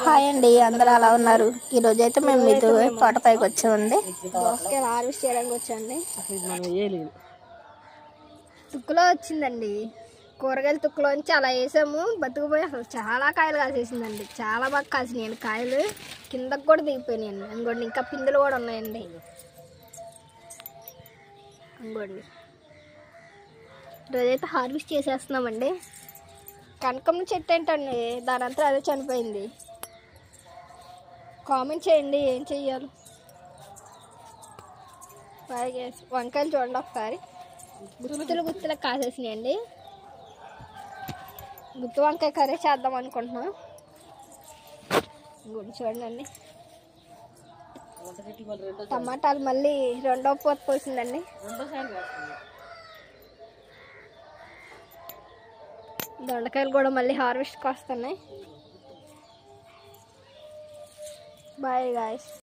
Hi అండి, అందరూ అలా ఉన్నారు. ఈ రోజు అయితే మేము ఇది తోటపైకి వచ్చామండి. దోసకాయలు హార్వెస్ట్ చేయడానికి వచ్చాండి. తుక్కులో వచ్చిందండి, కూరగాయల తుక్కులో నుంచి అలా వేసాము. బతుకుపోయి అసలు చాలా కాయలు కాసేసిందండి. చాలా బాగా కాసినాయండి కాయలు, కిందకు కూడా దిగిపోయినాయండి. ఇంకోండి ఇంకా పిందులు కూడా ఉన్నాయండి. ఇంకోండి ఈరోజైతే హార్వెస్ట్ చేసేస్తున్నామండి. కనకమ్మ చెట్టు ఏంటండి, దాని అంతా అదే చనిపోయింది. కామెంట్ చేయండి ఏం చెయ్యాలి. వంకాయలు చూడండి ఒకసారి, గుత్తులు కాసేసినాయండి. గుత్తి వంకాయ కర్రీ చేద్దాం అనుకుంటున్నాం. గుడి చూడండి, టమాటాలు మళ్ళీ రెండో పూత పోసిందండి. దొండకాయలు కూడా మళ్ళీ హార్వెస్ట్కి వస్తున్నాయి. Bye guys.